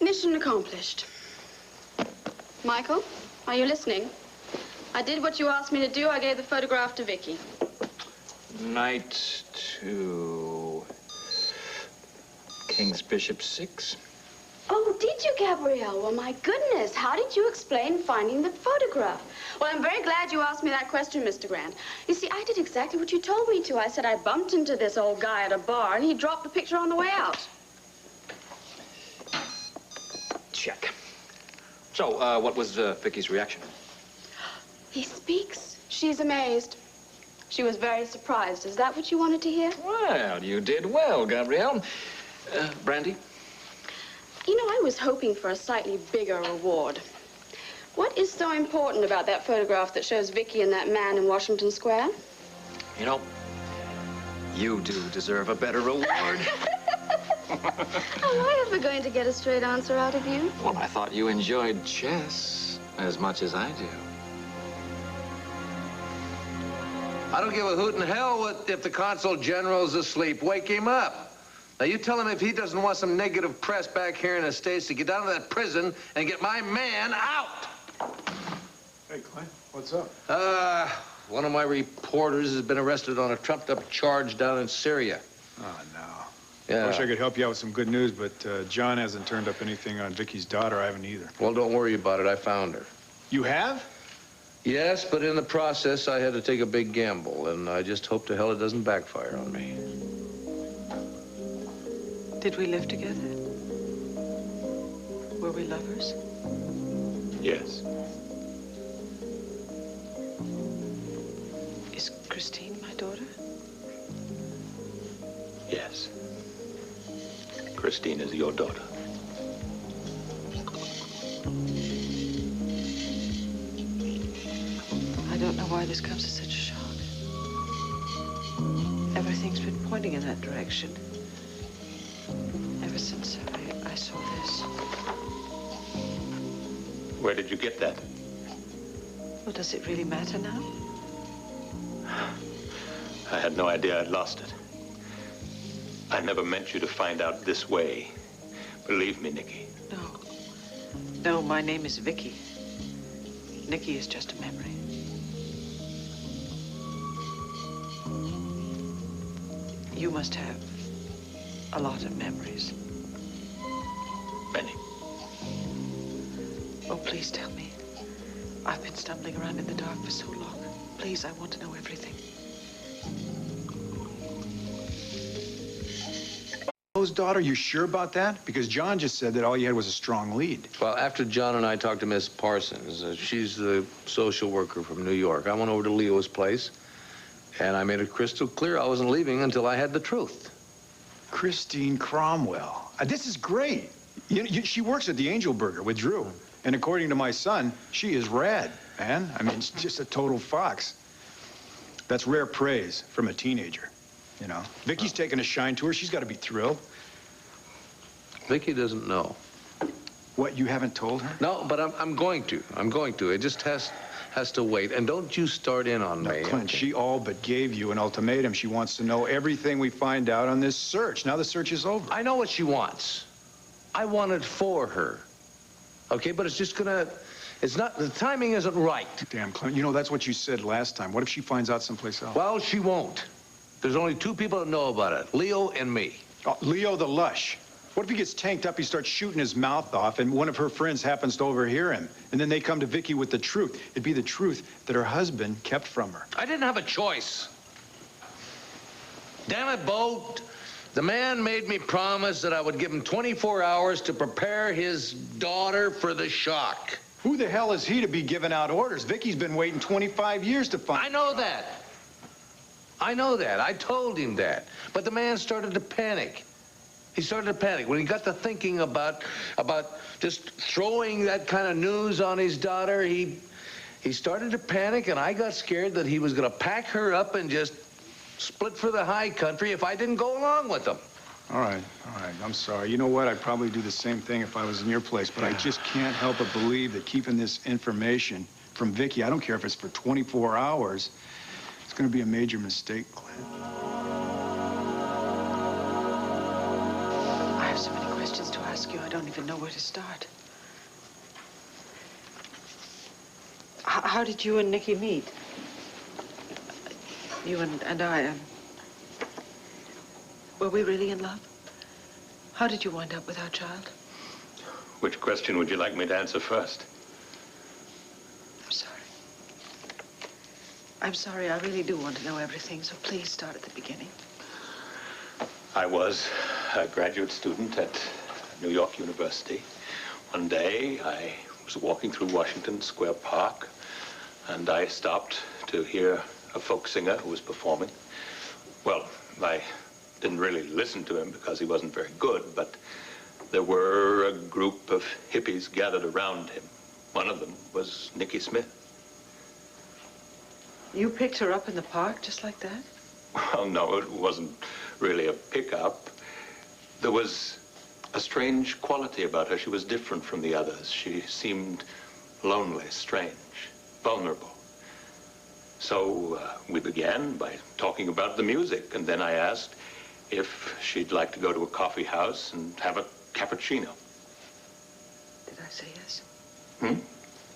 Mission accomplished. Michael, are you listening? I did what you asked me to do. I gave the photograph to Viki. Knight to King's Bishop 6. Oh, did you, Gabrielle? Well, my goodness, how did you explain finding the photograph? Well, I'm very glad you asked me that question, Mr. Grant. You see, I did exactly what you told me to. I said I bumped into this old guy at a bar, and he dropped the picture on the way out. Check. So, what was Vicky's reaction? He speaks. She's amazed. She was very surprised. Is that what you wanted to hear? Well, you did well, Gabrielle. Brandy? You know, I was hoping for a slightly bigger reward. What is so important about that photograph that shows Viki and that man in Washington Square? You know, you do deserve a better reward. Am I ever going to get a straight answer out of you? Well, I thought you enjoyed chess as much as I do. I don't give a hoot in hell if the consul general's asleep. Wake him up. Now, you tell him if he doesn't want some negative press back here in the States to get down to that prison and get my man out. Hey, Clint, what's up? One of my reporters has been arrested on a trumped-up charge down in Syria. Oh, no. Yeah. I wish I could help you out with some good news, but John hasn't turned up anything on Vicky's daughter. I haven't either. Well, don't worry about it. I found her. You have? Yes, but in the process, I had to take a big gamble, and I just hope to hell it doesn't backfire on me. Did we live together? Were we lovers? Yes. Is Christine my daughter? Yes. Christine is your daughter. I don't know why this comes as such a shock. Everything's been pointing in that direction. Ever since I saw this. Where did you get that? Well, does it really matter now? I had no idea I'd lost it. I never meant you to find out this way. Believe me, Nikki. No. No, my name is Viki. Nikki is just a memory. You must have a lot of memories. Many. Oh, please tell me. I've been stumbling around in the dark for so long. Please, I want to know everything. Joe's daughter, you sure about that? Because John just said that all you had was a strong lead. Well, after John and I talked to Miss Parsons, she's the social worker from New York, I went over to Leo's place, and I made it crystal clear I wasn't leaving until I had the truth. Christine Cromwell. This is great. She works at the Angel Burger with Drew. And according to my son, she is rad, man. I mean, it's just a total fox. That's rare praise from a teenager, you know. Vicky's taking a shine to her. She's got to be thrilled. Vicky doesn't know. What, you haven't told her? No, but I'm going to. I'm going to. It just has to wait. And don't you start in on me. No, Clint, she all but gave you an ultimatum. She wants to know everything we find out on this search. Now the search is over. I know what she wants. I want it for her. Okay, but it's just gonna... It's not... The timing isn't right. Damn, Clint, you know, that's what you said last time. What if she finds out someplace else? Well, she won't. There's only two people that know about it. Leo and me. Oh, Leo the Lush. What if he gets tanked up, he starts shooting his mouth off, and one of her friends happens to overhear him? And then they come to Viki with the truth. It'd be the truth that her husband kept from her. I didn't have a choice. Damn it, Bo. The man made me promise that I would give him 24 hours to prepare his daughter for the shock. Who the hell is he to be giving out orders? Viki's been waiting 25 years to find... I know that. I know that. I told him that. But the man started to panic. He started to panic. When he got to thinking about just throwing that kind of news on his daughter, he started to panic, and I got scared that he was going to pack her up and just split for the high country if I didn't go along with him. All right. I'm sorry. You know what? I'd probably do the same thing if I was in your place, but I just can't help but believe that keeping this information from Viki, I don't care if it's for 24 hours, it's going to be a major mistake, Clint. I have so many questions to ask you. you. I don't even know where to start. How did you and Nicky meet? You and I, were we really in love? How did you wind up with our child? Which question would you like me to answer first? I'm sorry. I'm sorry. I really do want to know everything, so please start at the beginning. I was a graduate student at New York University. One day, I was walking through Washington Square Park, and I stopped to hear a folk singer who was performing. Well, I didn't really listen to him because he wasn't very good, but there were a group of hippies gathered around him. One of them was Nicky Smith. You picked her up in the park just like that? Well, no, it wasn't really a pickup. There was a strange quality about her. She was different from the others. She seemed lonely, strange, vulnerable. So we began by talking about the music, and then I asked if she'd like to go to a coffee house and have a cappuccino. Did I say yes?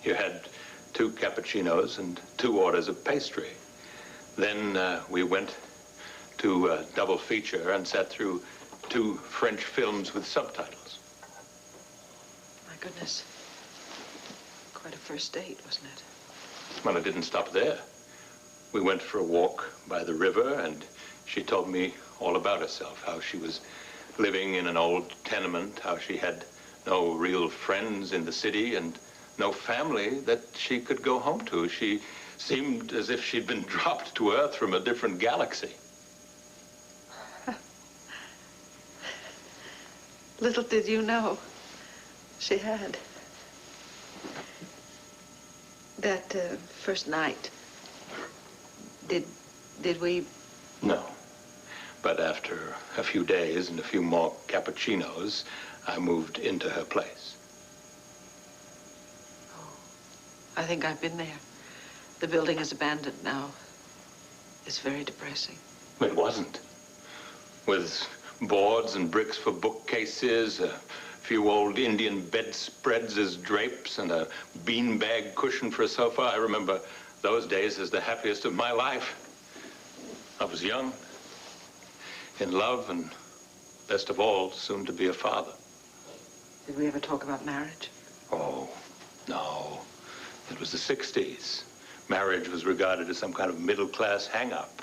You had 2 cappuccinos and 2 orders of pastry. Then we went to a double feature and sat through 2 French films with subtitles. My goodness. Quite a first date, wasn't it? Well, it didn't stop there. We went for a walk by the river, and she told me all about herself, how she was living in an old tenement, how she had no real friends in the city and no family that she could go home to. She seemed as if she'd been dropped to Earth from a different galaxy. Little did you know, she had. That first night, did we? No. But after a few days and a few more cappuccinos, I moved into her place. Oh, I think I've been there. The building is abandoned now. It's very depressing. It wasn't. With boards and bricks for bookcases, a few old Indian bedspreads as drapes, and a beanbag cushion for a sofa. I remember those days as the happiest of my life. I was young, in love, and best of all, soon to be a father. Did we ever talk about marriage? Oh, no. It was the 60s. Marriage was regarded as some kind of middle-class hang-up.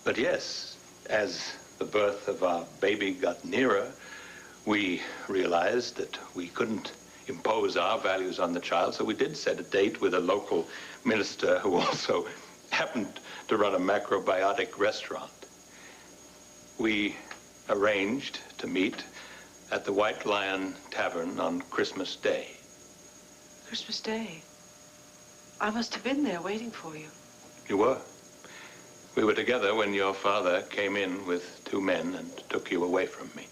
But yes, as the birth of our baby got nearer, we realized that we couldn't impose our values on the child, so we did set a date with a local minister who also happened to run a macrobiotic restaurant. We arranged to meet at the White Lion Tavern on Christmas Day. Christmas Day? I must have been there waiting for you. You were. We were together when your father came in with 2 men and took you away from me.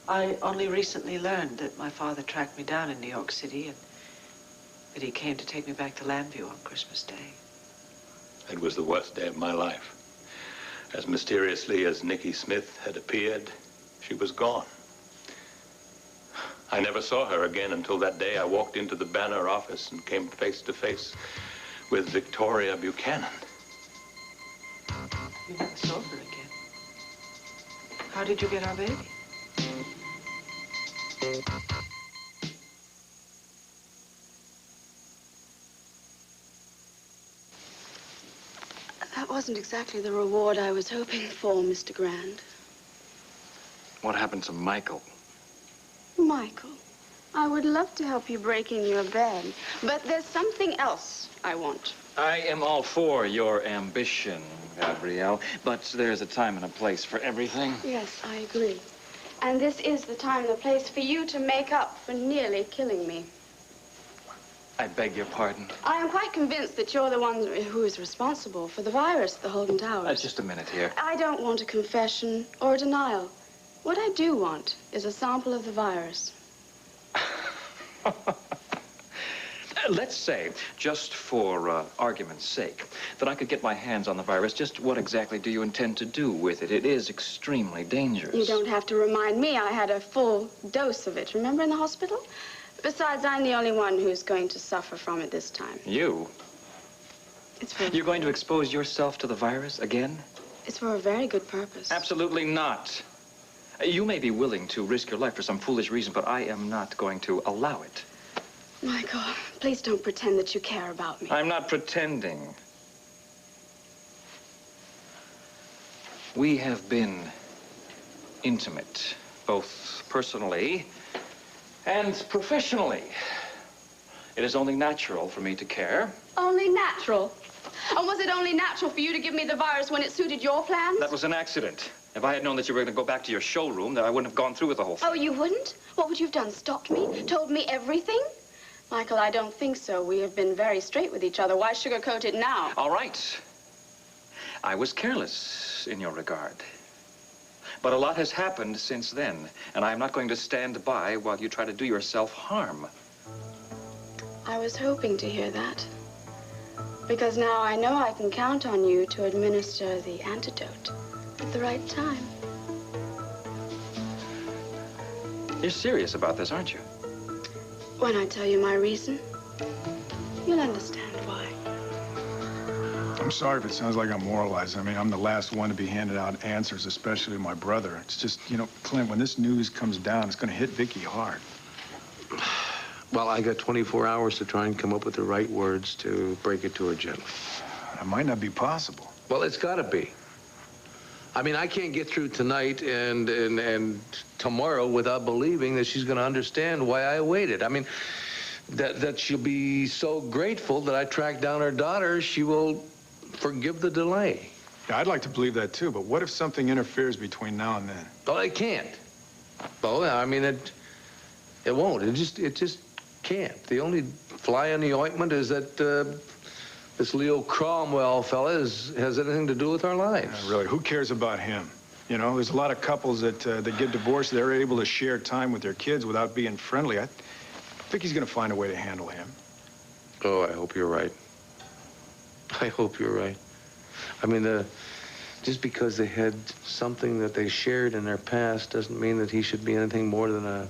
I only recently learned that my father tracked me down in New York City and that he came to take me back to Lambview on Christmas Day. It was the worst day of my life. As mysteriously as Nicky Smith had appeared, she was gone. I never saw her again until that day I walked into the Banner office and came face to face with Victoria Buchanan. You never saw her again. How did you get our baby? That wasn't exactly the reward I was hoping for, Mr. Grand. What happened to Michael? Michael, I would love to help you break in your bed, but there's something else I want. I am all for your ambition, Gabrielle, but there's a time and a place for everything. Yes, I agree. And this is the time and the place for you to make up for nearly killing me. I beg your pardon. I am quite convinced that you're the one who is responsible for the virus at the Holden Towers. Just a minute here. I don't want a confession or a denial. What I do want is a sample of the virus. Let's say, just for argument's sake, that I could get my hands on the virus. Just what exactly do you intend to do with it? It is extremely dangerous. You don't have to remind me. I had a full dose of it, remember, in the hospital? Besides, I'm the only one who's going to suffer from it this time. You? It's for... You're going to expose yourself to the virus again? It's for a very good purpose. Absolutely not. You may be willing to risk your life for some foolish reason, but I am not going to allow it. Michael, please don't pretend that you care about me. I'm not pretending. We have been intimate, both personally and professionally. It is only natural for me to care. Only natural? And was it only natural for you to give me the virus when it suited your plans? That was an accident. If I had known that you were going to go back to your showroom, then I wouldn't have gone through with the whole thing. Oh, you wouldn't? What would you have done? Stopped me? Told me everything? Michael, I don't think so. We have been very straight with each other. Why sugarcoat it now? All right. I was careless in your regard. But a lot has happened since then, and I'm not going to stand by while you try to do yourself harm. I was hoping to hear that. Because now I know I can count on you to administer the antidote at the right time. You're serious about this, aren't you? When I tell you my reason, you'll understand why. I'm sorry if it sounds like I'm moralizing. I mean, I'm the last one to be handing out answers, especially my brother. It's just, you know, Clint, when this news comes down, it's going to hit Viki hard. Well, I got 24 hours to try and come up with the right words to break it to her gently. That might not be possible. Well, it's got to be. I mean, I can't get through tonight and tomorrow without believing that she's going to understand why I waited. I mean, that she'll be so grateful that I tracked down her daughter, she will forgive the delay. Yeah, I'd like to believe that too, but what if something interferes between now and then? Well, it can't. Well, I mean, it won't. It just can't. The only fly in the ointment is that this Leo Cromwell fella has anything to do with our lives. Yeah, really, who cares about him? You know, there's a lot of couples that get divorced. They're able to share time with their kids without being friendly. I think he's going to find a way to handle him. Oh, I hope you're right. I hope you're right. I mean, just because they had something that they shared in their past doesn't mean that he should be anything more than a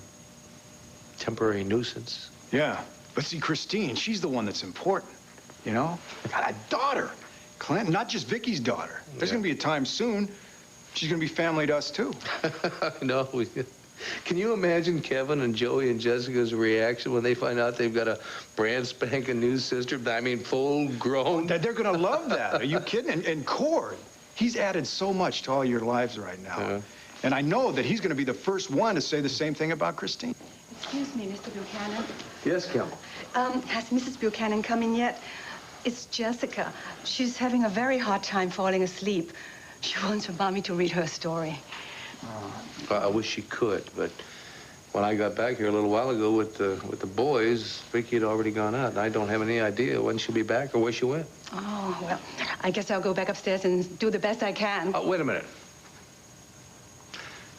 temporary nuisance. Yeah, but see, Christine, she's the one that's important. You know? Got a daughter. Clint, not just Vicky's daughter. There's going to be a time soon she's going to be family to us, too. No. Can you imagine Kevin and Joey and Jessica's reaction when they find out they've got a brand spanking new sister? I mean, full grown. They're going to love that. Are you kidding? And Cord, he's added so much to all your lives right now. And I know that he's going to be the first one to say the same thing about Christine. Excuse me, Mr. Buchanan. Yes, Campbell. Has Mrs. Buchanan come in yet? It's Jessica. She's having a very hard time falling asleep. She wants her mommy to read her story. I wish she could, but when I got back here a little while ago with the boys, Viki had already gone out, and I don't have any idea when she'll be back or where she went. Oh, well, I guess I'll go back upstairs and do the best I can. Wait a minute.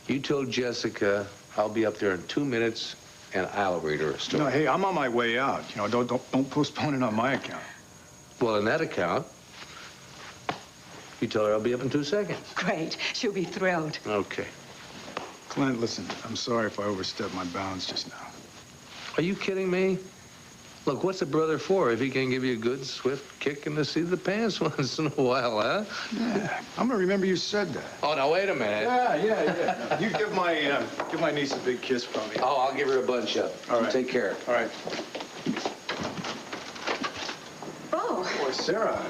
You told Jessica I'll be up there in 2 minutes, and I'll read her a story. No, hey, I'm on my way out. You know, don't postpone it on my account. Well, in that account, you tell her I'll be up in 2 seconds. Great. She'll be thrilled. Okay. Clint, listen, I'm sorry if I overstepped my bounds just now. Are you kidding me? Look, what's a brother for if he can give you a good, swift kick in the seat of the pants once in a while, huh? Yeah, I'm gonna remember you said that. Oh, now, wait a minute. Yeah. You give my niece a big kiss from me. Oh, I'll give her a bunch up. All right. Take care. All right. Oh. Boy, Sarah.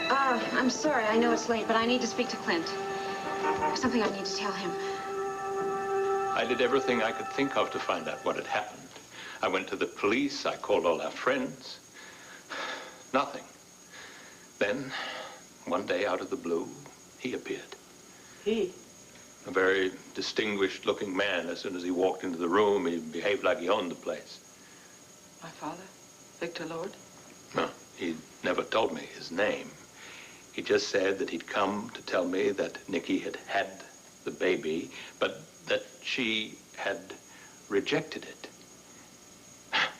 I'm sorry. I know it's late, but I need to speak to Clint. There's something I need to tell him. I did everything I could think of to find out what had happened. I went to the police. I called all our friends. Nothing. Then, one day out of the blue, he appeared. He? A very distinguished-looking man. As soon as he walked into the room, he behaved like he owned the place. My father? Victor Lord? No, he never told me his name. He just said that he'd come to tell me that Nikki had had the baby, but that she had rejected it.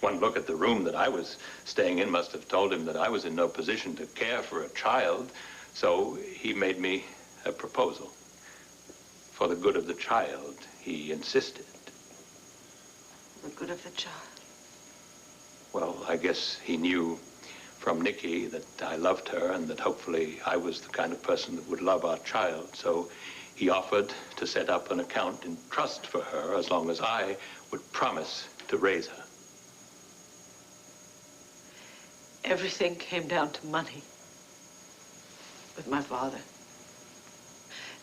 One look at the room that I was staying in must have told him that I was in no position to care for a child, so he made me a proposal. For the good of the child, he insisted. The good of the child. Well, I guess he knew from Nikki that I loved her and that hopefully I was the kind of person that would love our child, so he offered to set up an account in trust for her as long as I would promise to raise her. Everything came down to money with my father.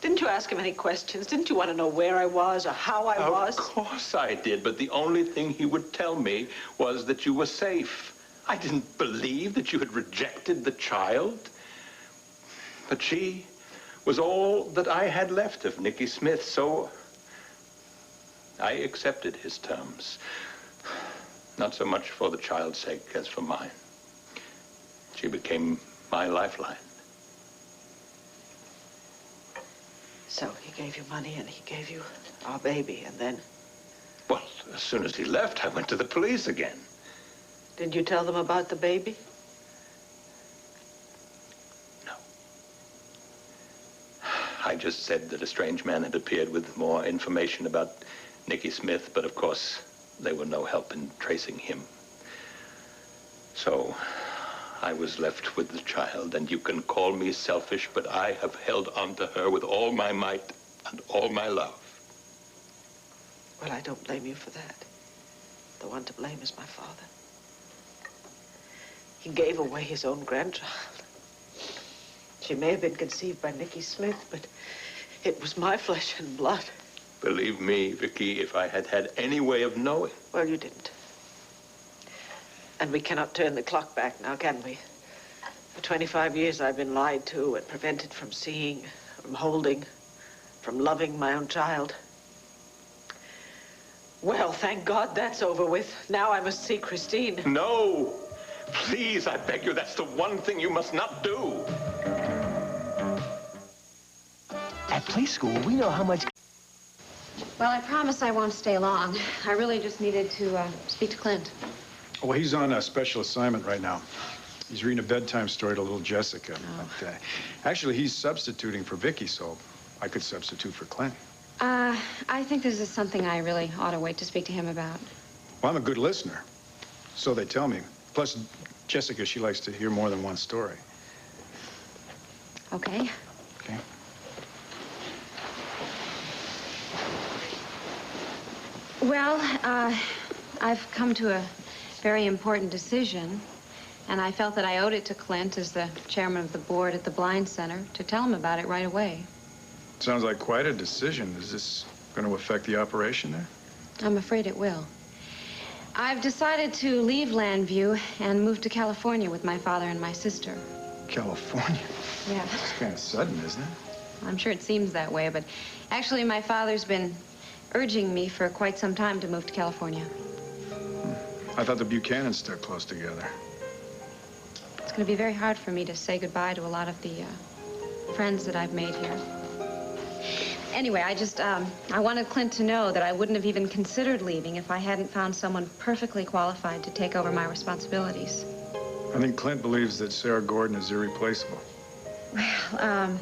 Didn't you ask him any questions? Didn't you want to know where I was or how I was? Of course I did, but the only thing he would tell me was that you were safe. I didn't believe that you had rejected the child. But she was all that I had left of Nikki Smith, so I accepted his terms. Not so much for the child's sake as for mine. She became my lifeline. So he gave you money and he gave you our baby, and then? Well, as soon as he left, I went to the police again. Did you tell them about the baby? No. I just said that a strange man had appeared with more information about Nikki Smith, but of course, they were no help in tracing him. So I was left with the child, and you can call me selfish, but I have held on to her with all my might and all my love. Well, I don't blame you for that. The one to blame is my father. He gave away his own grandchild. She may have been conceived by Nikki Smith, but it was my flesh and blood. Believe me, Viki, if I had had any way of knowing. Well, you didn't. And we cannot turn the clock back now, can we? For 25 years, I've been lied to and prevented from seeing, from holding, from loving my own child. Well, thank God that's over with. Now I must see Christine. No! Please, I beg you, that's the one thing you must not do. At play school, we know how much... Well, I promise I won't stay long. I really just needed to speak to Clint. Well, he's on a special assignment right now. He's reading a bedtime story to little Jessica. Oh. But, actually, he's substituting for Viki, so I could substitute for Clint. I think this is something I really ought to wait to speak to him about. Well, I'm a good listener. So they tell me. Plus, Jessica, she likes to hear more than one story. Okay. Okay. Well, I've come to a very important decision, and I felt that I owed it to Clint as the chairman of the board at the Blind Center to tell him about it right away. Sounds like quite a decision. Is this going to affect the operation there? I'm afraid it will. I've decided to leave Landview and move to California with my father and my sister. California? Yeah. It's kind of sudden, isn't it? I'm sure it seems that way, but actually my father's been urging me for quite some time to move to California. I thought the Buchanans stuck close together. It's going to be very hard for me to say goodbye to a lot of the friends that I've made here. Anyway, I wanted Clint to know that I wouldn't have even considered leaving if I hadn't found someone perfectly qualified to take over my responsibilities. I think Clint believes that Sarah Gordon is irreplaceable. Well,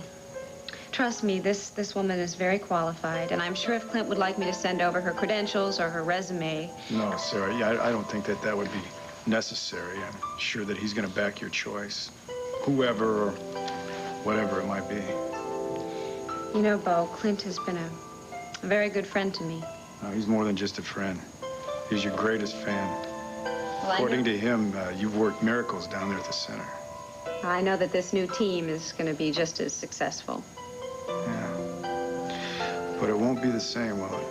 trust me, this woman is very qualified, and I'm sure if Clint would like me to send over her credentials or her resume... No, Sarah, I don't think that would be necessary. I'm sure that he's going to back your choice. Whoever or whatever it might be. You know, Bo, Clint has been a very good friend to me. No, he's more than just a friend. He's your greatest fan. Well, According to him, you've worked miracles down there at the center. I know that this new team is going to be just as successful. Yeah. But it won't be the same, will it?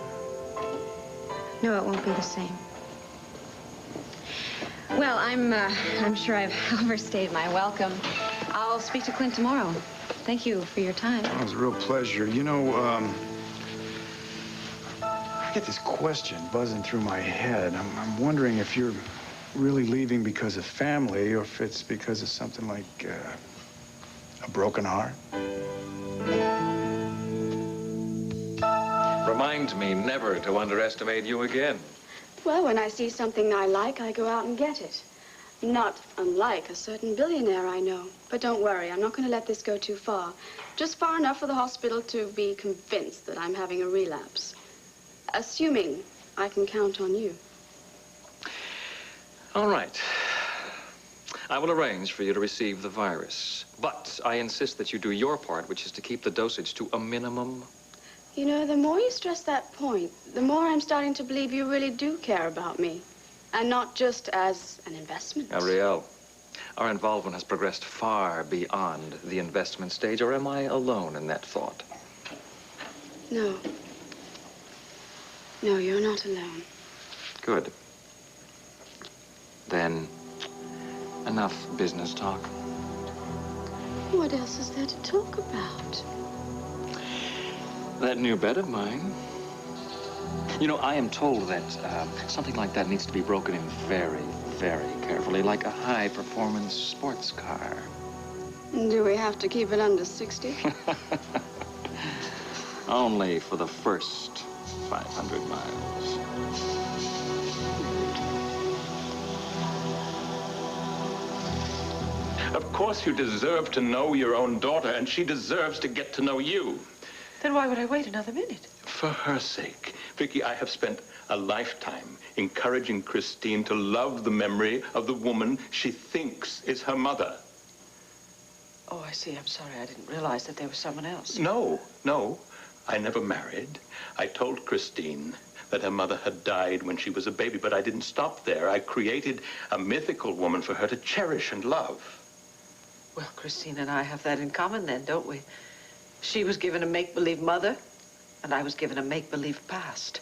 No, it won't be the same. Well, I'm sure I've overstayed my welcome. I'll speak to Clint tomorrow. Thank you for your time. Well, it was a real pleasure. You know, I get this question buzzing through my head. I'm wondering if you're really leaving because of family or if it's because of something like a broken heart. Remind me never to underestimate you again. Well, when I see something I like, I go out and get it. Not unlike a certain billionaire I know. But don't worry, I'm not going to let this go too far. Just far enough for the hospital to be convinced that I'm having a relapse. Assuming I can count on you. All right. I will arrange for you to receive the virus. But I insist that you do your part, which is to keep the dosage to a minimum. You know, the more you stress that point, the more I'm starting to believe you really do care about me. And not just as an investment. Gabrielle, our involvement has progressed far beyond the investment stage, or am I alone in that thought? No. No, you're not alone. Good. Then, enough business talk. What else is there to talk about? That new bed of mine. You know, I am told that something like that needs to be broken in very, very carefully, like a high-performance sports car. Do we have to keep it under 60? Only for the first 500 miles. Of course you deserve to know your own daughter, and she deserves to get to know you. Then why would I wait another minute? For her sake. Viki, I have spent a lifetime encouraging Christine to love the memory of the woman she thinks is her mother. Oh, I see. I'm sorry. I didn't realize that there was someone else. No. I never married. I told Christine that her mother had died when she was a baby, but I didn't stop there. I created a mythical woman for her to cherish and love. Well, Christine and I have that in common then, don't we? She was given a make-believe mother, and I was given a make-believe past.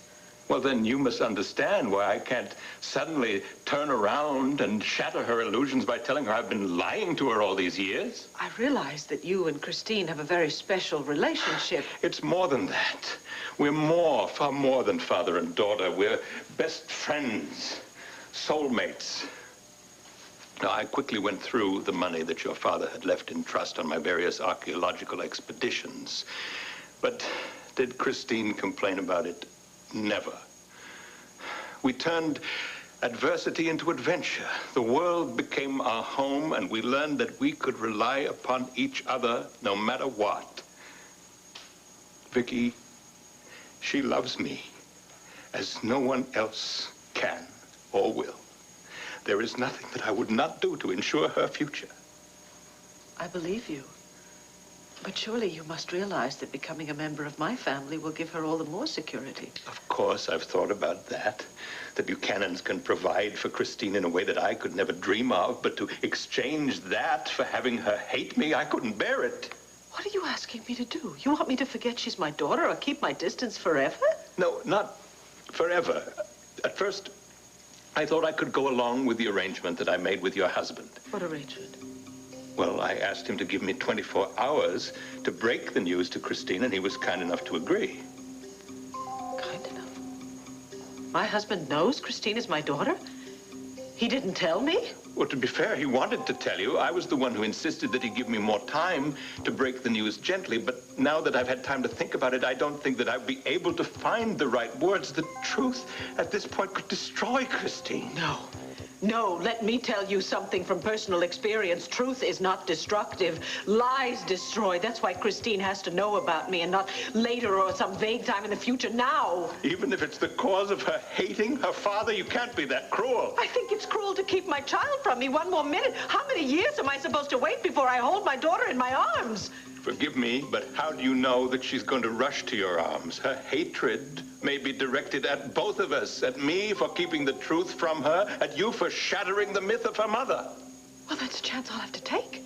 Well, then you must understand why I can't suddenly turn around and shatter her illusions by telling her I've been lying to her all these years. I realize that you and Christine have a very special relationship. It's more than that. We're far more than father and daughter. We're best friends, soulmates. Now, I quickly went through the money that your father had left in trust on my various archaeological expeditions. But did Christine complain about it? Never. We turned adversity into adventure. The world became our home, and we learned that we could rely upon each other no matter what. Viki, she loves me as no one else can or will. There is nothing that I would not do to ensure her future. I believe you. But surely you must realize that becoming a member of my family will give her all the more security. Of course, I've thought about that. The Buchanans can provide for Christine in a way that I could never dream of, but to exchange that for having her hate me, I couldn't bear it. What are you asking me to do? You want me to forget she's my daughter or keep my distance forever? No, not forever. At first, I thought I could go along with the arrangement that I made with your husband. What arrangement? Well, I asked him to give me 24 hours to break the news to Christine, and he was kind enough to agree. Kind enough? My husband knows Christine is my daughter? He didn't tell me? Well, to be fair, he wanted to tell you. I was the one who insisted that he give me more time to break the news gently, but now that I've had time to think about it, I don't think that I'd be able to find the right words. The truth at this point could destroy Christine. No, let me tell you something from personal experience. Truth is not destructive. Lies destroy. That's why Christine has to know about me and not later or some vague time in the future. Now. Even if it's the cause of her hating her father, you can't be that cruel. I think it's cruel to keep my child from me one more minute. How many years am I supposed to wait before I hold my daughter in my arms? Forgive me, but how do you know that she's going to rush to your arms? Her hatred may be directed at both of us, at me for keeping the truth from her, at you for shattering the myth of her mother. Well, that's a chance I'll have to take.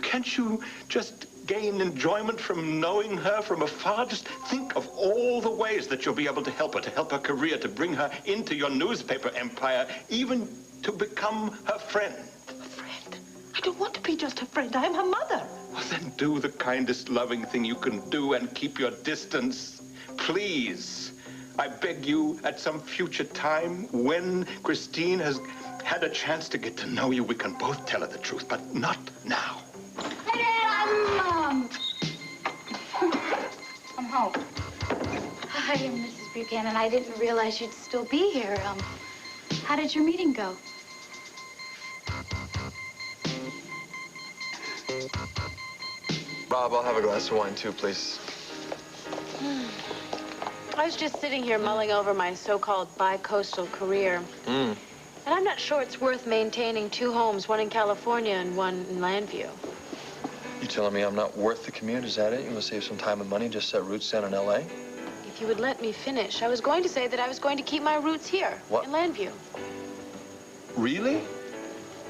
Can't you just gain enjoyment from knowing her from afar? Just think of all the ways that you'll be able to help her career, to bring her into your newspaper empire, even to become her friend. A friend? I don't want to be just her friend. I am her mother. Well, then do the kindest loving thing you can do and keep your distance. Please. I beg you, at some future time, when Christine has had a chance to get to know you, we can both tell her the truth, but not now. I'm home. Hi, Mrs. Buchanan. I didn't realize you'd still be here. How did your meeting go? Bob, I'll have a glass of wine too, please. I was just sitting here mulling over my so-called bi-coastal career. And I'm not sure it's worth maintaining 2 homes, one in California and one in Landview. You telling me I'm not worth the commute? Is that it? You want to save some time and money, just set roots down in L.A.? If you would let me finish, I was going to say that I was going to keep my roots here, What? in Landview. Really?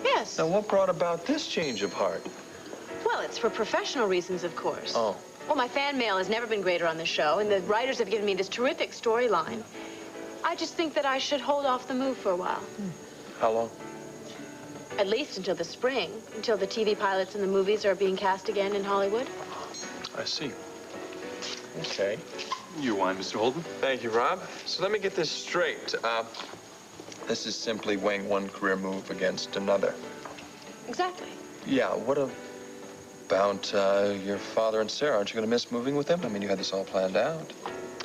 Yes. Now, what brought about this change of heart? Well, it's for professional reasons, of course. Oh. Well, my fan mail has never been greater on the show, and the writers have given me this terrific storyline. I just think that I should hold off the move for a while. How long? At least until the spring, until the TV pilots and the movies are being cast again in Hollywood. I see. Okay. Your wine, Mr. Holden. Thank you, Rob. So let me get this straight. This is simply weighing one career move against another. Exactly. Yeah, what about your father and Sarah? Aren't you going to miss moving with them? I mean, you had this all planned out.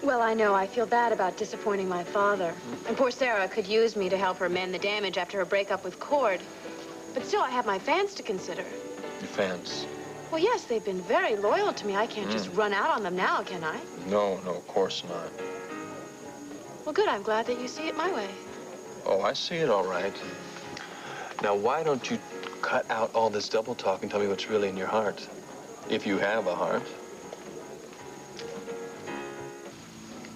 Well, I know. I feel bad about disappointing my father. And poor Sarah could use me to help her mend the damage after her breakup with Cord. But still, I have my fans to consider. Your fans? Well, yes, they've been very loyal to me. I can't just run out on them now, can I? No, of course not. Well, good. I'm glad that you see it my way. Oh, I see it all right. Now, why don't you cut out all this double talk and tell me what's really in your heart? If you have a heart.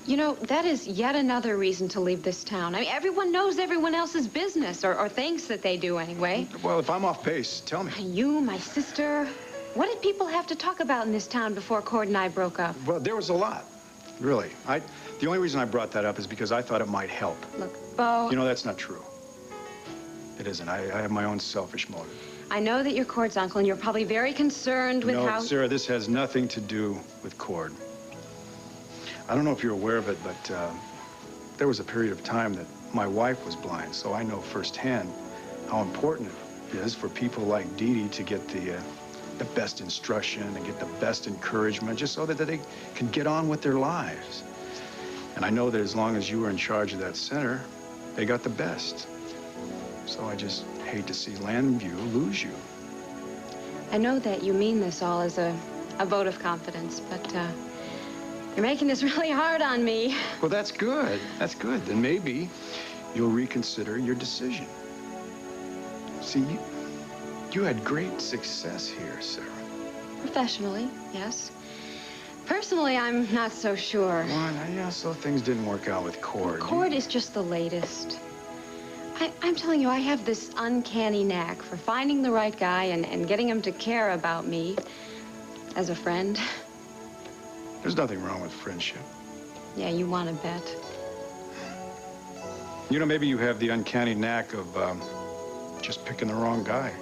You know, that is yet another reason to leave this town. I mean, everyone knows everyone else's business, or thinks that they do anyway. Well, if I'm off pace, tell me. You, my sister. What did people have to talk about in this town before Cord and I broke up? Well, there was a lot, really. The only reason I brought that up is because I thought it might help. Look, Bo... You know, that's not true. It isn't. I have my own selfish motive. I know that you're Cord's uncle, and you're probably very concerned with how... No, Sarah, this has nothing to do with Cord. I don't know if you're aware of it, but there was a period of time that my wife was blind, so I know firsthand how important it is for people like Dee Dee to get the best instruction and get the best encouragement, just so that they can get on with their lives. And I know that as long as you were in charge of that center, they got the best. So I just hate to see Landview lose you. I know that you mean this all as a vote of confidence, but you're making this really hard on me. Well, that's good. That's good. Then maybe you'll reconsider your decision. See, you had great success here, Sarah. Professionally, yes. Personally, I'm not so sure. Well, yeah, so things didn't work out with Cord. Cord is just the latest. I'm telling you, I have this uncanny knack for finding the right guy and getting him to care about me as a friend. There's nothing wrong with friendship. Yeah, you want to bet. You know, maybe you have the uncanny knack of just picking the wrong guy.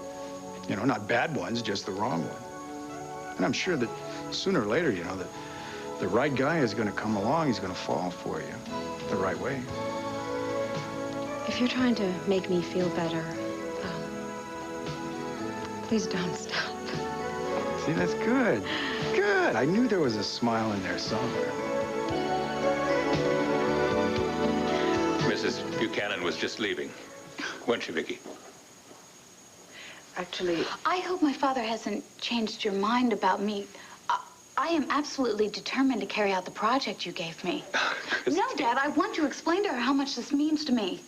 You know, not bad ones, just the wrong one. And I'm sure that sooner or later, you know, the right guy is going to come along. He's going to fall for you the right way. If you're trying to make me feel better, please don't stop. See, that's good. Good. I knew there was a smile in there somewhere. Mrs. Buchanan was just leaving. Weren't she, Viki? Actually... I hope my father hasn't changed your mind about me. I am absolutely determined to carry out the project you gave me. No, Dad, I want to explain to her how much this means to me.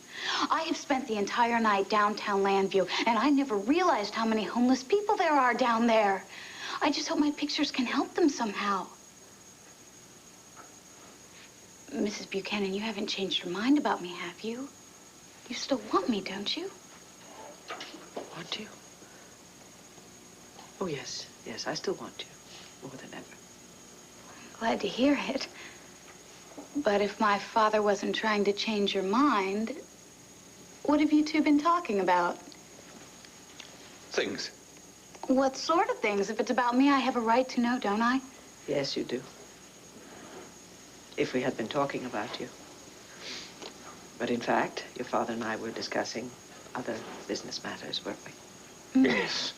I have spent the entire night downtown Landview, and I never realized how many homeless people there are down there. I just hope my pictures can help them somehow. Mrs. Buchanan, you haven't changed your mind about me, have you? You still want me, don't you? Want you? Oh, yes. Yes, I still want you. More than ever. Glad to hear it. But if my father wasn't trying to change your mind, what have you two been talking about? Things. What sort of things? If it's about me, I have a right to know, don't I? Yes, you do. If we had been talking about you. But in fact, your father and I were discussing other business matters, weren't we? Yes.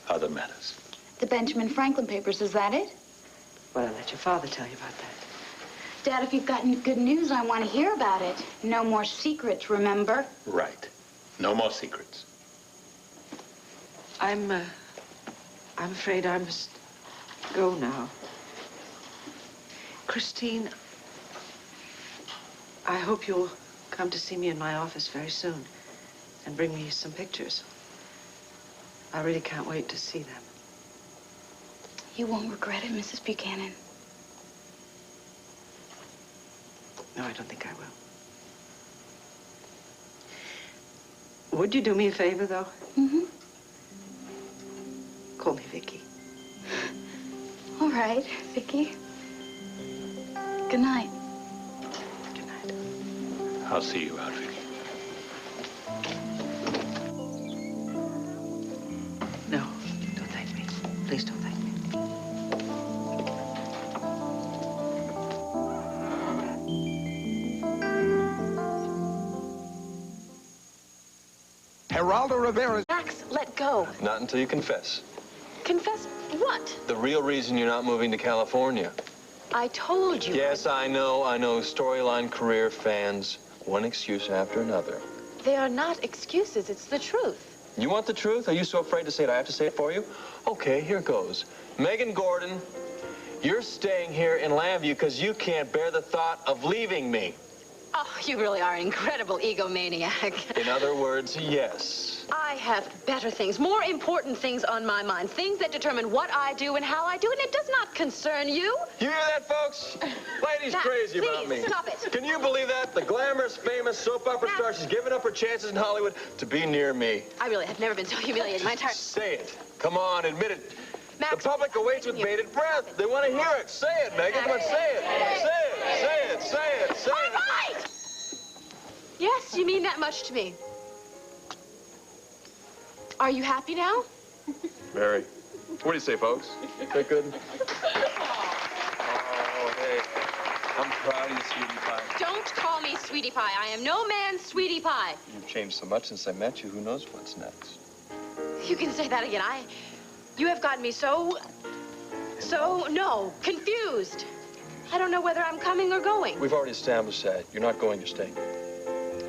Other matters. The Benjamin Franklin papers, is that it? Well, I'll let your father tell you about that. Dad, if you've got any good news, I want to hear about it. No more secrets, remember? Right. No more secrets. I'm afraid I must go now. Christine, I hope you'll come to see me in my office very soon and bring me some pictures. I really can't wait to see them. You won't regret it, Mrs. Buchanan. No, I don't think I will. Would you do me a favor, though? Mm-hmm. Call me Viki. All right, Viki. Good night. Good night. I'll see you out, Viki. No, don't thank me. Please don't thank me. Geraldo Rivera. Max, let go. Not until you confess. Confess what? The real reason you're not moving to California. I told you. Yes, I know. Storyline career fans, one excuse after another. They are not excuses. It's the truth. You want the truth? Are you so afraid to say it I have to say it for you? Okay, here goes. Megan Gordon, you're staying here in Lambview because you can't bear the thought of leaving me. Oh, you really are an incredible egomaniac. In other words, yes. I have better things, more important things on my mind. Things that determine what I do and how I do, and it does not concern you. You hear that, folks? Lady's Matt, crazy about me. please, stop it. Can you believe that? The glamorous, famous soap opera Matt. star, she's given up her chances in Hollywood to be near me. I really have never been so humiliated in my entire... Say it. Come on, admit it. Max, The public awaits with bated breath. They want to hear it. Say it, Megan. Come on, say it. Say it. Say it. Say it. Say All it. right! Yes, you mean that much to me. Are you happy now? Very. What do you say, folks? That good? Oh, hey. I'm proud of you, sweetie pie. Don't call me sweetie pie. I am no man's sweetie pie. You've changed so much since I met you. Who knows what's next? You can say that again. You have gotten me confused. I don't know whether I'm coming or going. We've already established that. You're not going, you're staying.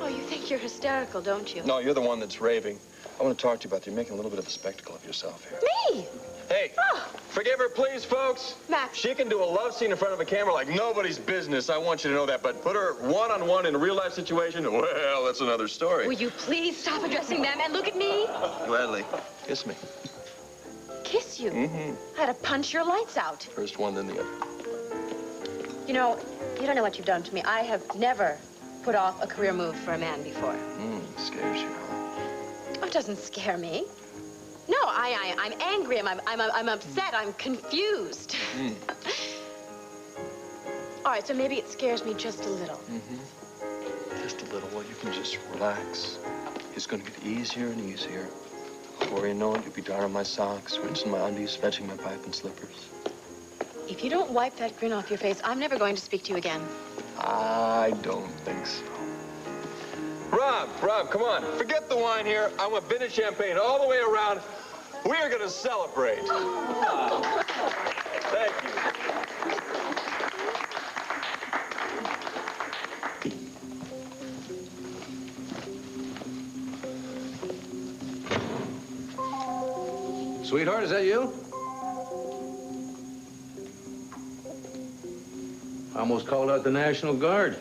Oh, you think you're hysterical, don't you? No, you're the one that's raving. I want to talk to you about you're making a little bit of a spectacle of yourself here. Me? Hey, Oh. forgive her, please, folks. Max. She can do a love scene in front of a camera like nobody's business. I want you to know that. But put her one-on-one in a real-life situation, well, that's another story. Will you please stop addressing them and look at me? Gladly. Kiss me. Kiss you? Mm-hmm. I had to punch your lights out. First one, then the other. You know, you don't know what you've done to me. I have never put off a career move for a man before. Scares you, huh? Oh, it doesn't scare me. No, I'm angry. I'm upset. I'm confused. All right, so maybe it scares me just a little. Just a little. Well, you can just relax. It's going to get easier and easier. Before you know it, you'll be darning my socks, rinsing my undies, fetching my pipe and slippers. If you don't wipe that grin off your face, I'm never going to speak to you again. I don't think so. Rob, come on. Forget the wine here. I want vintage champagne all the way around. We are going to celebrate. Thank you. Sweetheart, is that you? Almost called out the National Guard.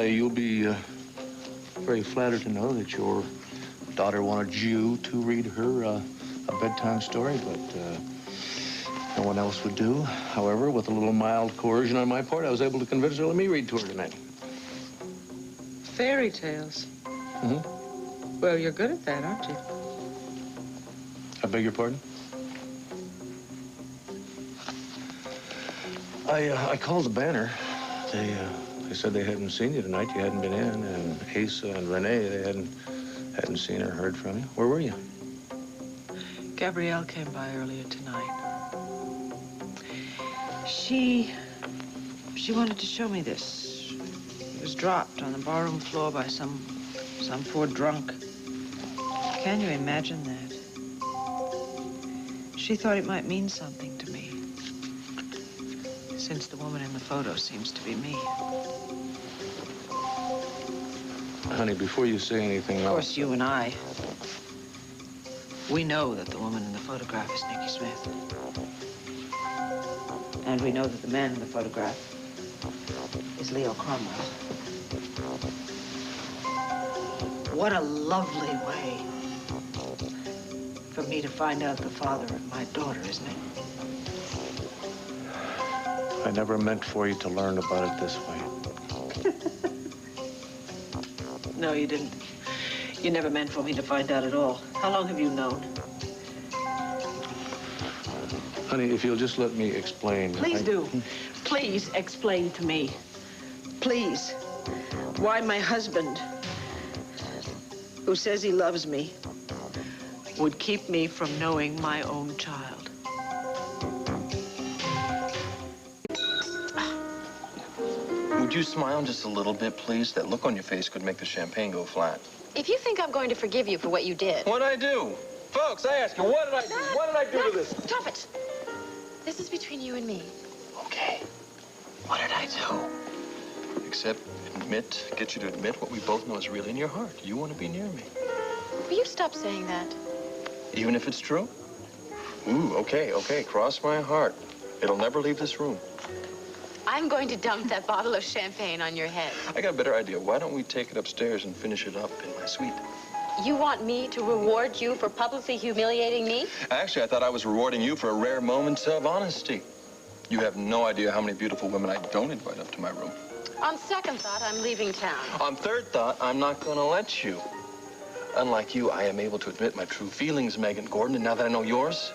You'll be very flattered to know that your daughter wanted you to read her a bedtime story, but no one else would do. However, with a little mild coercion on my part, I was able to convince her to let me read to her tonight. Fairy tales. Well, you're good at that, aren't you? I beg your pardon? I called the Banner. They said they hadn't seen you tonight. You hadn't been in, and Asa and Renee, they hadn't seen or heard from you. Where were you? Gabrielle came by earlier tonight. She wanted to show me this. It was dropped on the barroom floor by some poor drunk. Can you imagine that? She thought it might mean something to me, since the woman in the photo seems to be me. Honey, before you say anything else... Of course, you and I, we know that the woman in the photograph is Nikki Smith. And we know that the man in the photograph is Leo Cromwell. What a lovely way for me to find out the father of my daughter, isn't it? I never meant for you to learn about it this way. No, you didn't. You never meant for me to find out at all. How long have you known? Honey, if you'll just let me explain... Please do. Please explain to me. Please. Why my husband, who says he loves me, would keep me from knowing my own child. Would you smile just a little bit, please? That look on your face could make the champagne go flat. If you think I'm going to forgive you for what you did... What'd I do? Folks, I ask you, what did I do? What did I do to this? Stop it. This is between you and me. Okay. What did I do? Except get you to admit what we both know is really in your heart. You want to be near me. Will you stop saying that? Even if it's true? Ooh, okay. Cross my heart. It'll never leave this room. I'm going to dump that bottle of champagne on your head. I got a better idea. Why don't we take it upstairs and finish it up in my suite? You want me to reward you for publicly humiliating me? Actually, I thought I was rewarding you for a rare moment of honesty. You have no idea how many beautiful women I don't invite up to my room. On second thought, I'm leaving town. On third thought, I'm not going to let you. Unlike you, I am able to admit my true feelings, Megan Gordon, and now that I know yours,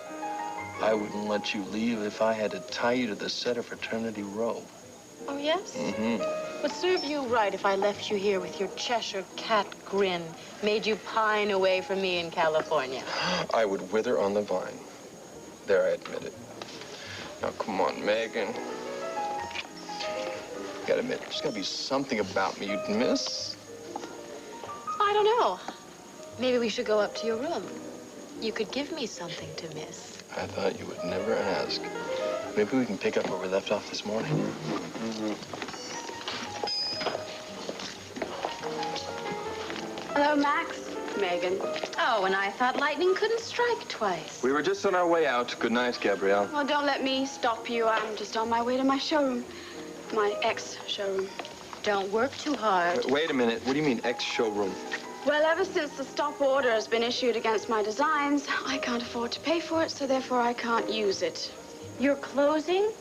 I wouldn't let you leave if I had to tie you to the set of Fraternity Row. Oh, yes? Mm-hmm. Would serve you right if I left you here with your Cheshire cat grin, made you pine away from me in California. I would wither on the vine. There, I admit it. Now, come on, Megan. You gotta admit, there's gotta be something about me you'd miss. I don't know. Maybe we should go up to your room. You could give me something to miss. I thought you would never ask. Maybe we can pick up where we left off this morning. Hello, Max. Megan. Oh, and I thought lightning couldn't strike twice. We were just on our way out. Good night, Gabrielle. Well, don't let me stop you. I'm just on my way to my showroom. My ex-showroom. Don't work too hard. Wait a minute. What do you mean, ex-showroom? Well, ever since the stop order has been issued against my designs, I can't afford to pay for it, so therefore I can't use it. You're closing?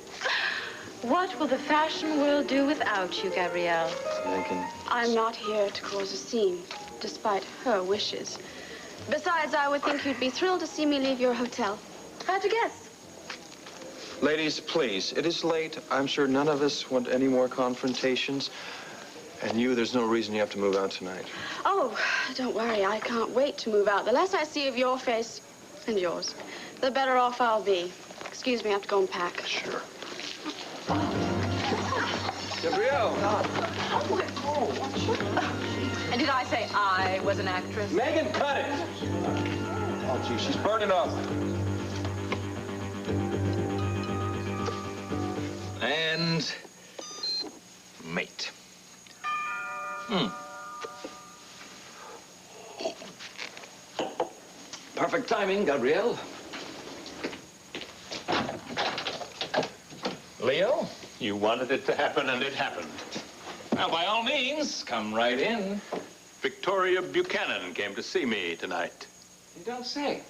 What will the fashion world do without you, Gabrielle? Megan. I'm not here to cause a scene, despite her wishes. Besides, I would think you'd be thrilled to see me leave your hotel. How'd you guess? Ladies, please. It is late. I'm sure none of us want any more confrontations. And you, there's no reason you have to move out tonight. Oh, don't worry. I can't wait to move out. The less I see of your face and yours, the better off I'll be. Excuse me, I have to go and pack. Sure. Gabrielle! And did I say I was an actress? Megan, cut it! Oh, gee, she's burning up. And mate. Perfect timing, Gabrielle. Leo, you wanted it to happen, and it happened. Now, by all means, come right in. Victoria Buchanan came to see me tonight. You don't say.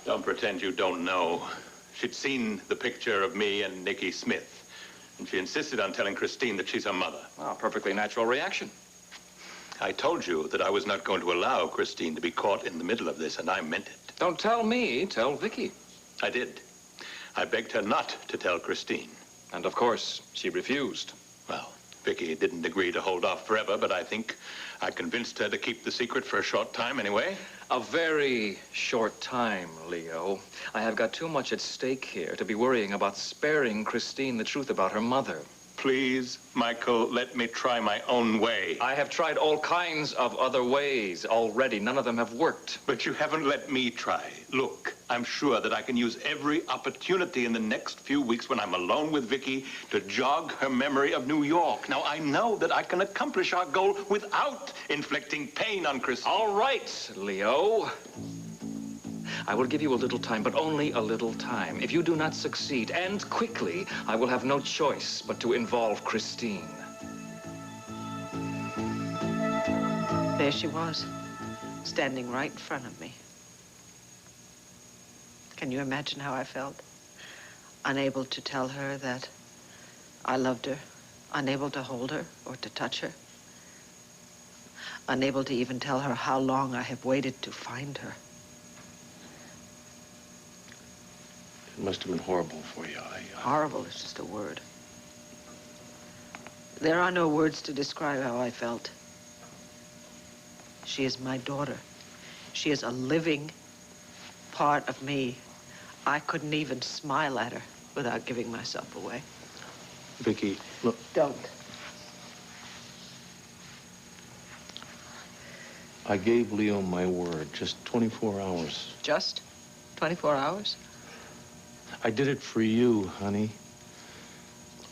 Don't pretend you don't know. She'd seen the picture of me and Nikki Smith, and she insisted on telling Christine that she's her mother. Well, perfectly natural reaction. I told you that I was not going to allow Christine to be caught in the middle of this, and I meant it. Don't tell me, tell Viki. I did. I begged her not to tell Christine. And of course, she refused. Well, Viki didn't agree to hold off forever, but I think I convinced her to keep the secret for a short time anyway. A very short time, Leo. I have got too much at stake here to be worrying about sparing Christine the truth about her mother. Please, Michael, let me try my own way. I have tried all kinds of other ways already. None of them have worked. But you haven't let me try. Look, I'm sure that I can use every opportunity in the next few weeks when I'm alone with Viki to jog her memory of New York. Now, I know that I can accomplish our goal without inflicting pain on Christine. All right, Leo. I will give you a little time, but only a little time. If you do not succeed, and quickly, I will have no choice but to involve Christine. There she was, standing right in front of me. Can you imagine how I felt? Unable to tell her that I loved her, unable to hold her or to touch her, unable to even tell her how long I have waited to find her. It must have been horrible for you. Horrible is just a word. There are no words to describe how I felt. She is my daughter. She is a living part of me. I couldn't even smile at her without giving myself away. Viki, look. Don't. I gave Leo my word, just 24 hours. Just 24 hours? I did it for you, honey.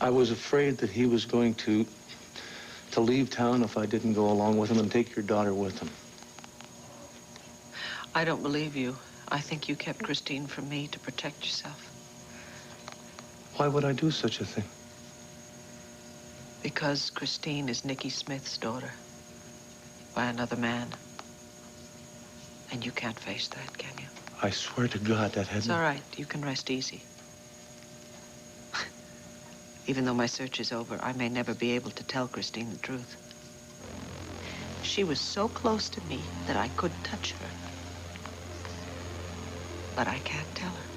I was afraid that he was going to leave town if I didn't go along with him and take your daughter with him. I don't believe you. I think you kept Christine from me to protect yourself. Why would I do such a thing? Because Christine is Nicky Smith's daughter by another man. And you can't face that, can you? I swear to God that hadn't... It's all right. You can rest easy. Even though my search is over, I may never be able to tell Christine the truth. She was so close to me that I could touch her. But I can't tell her.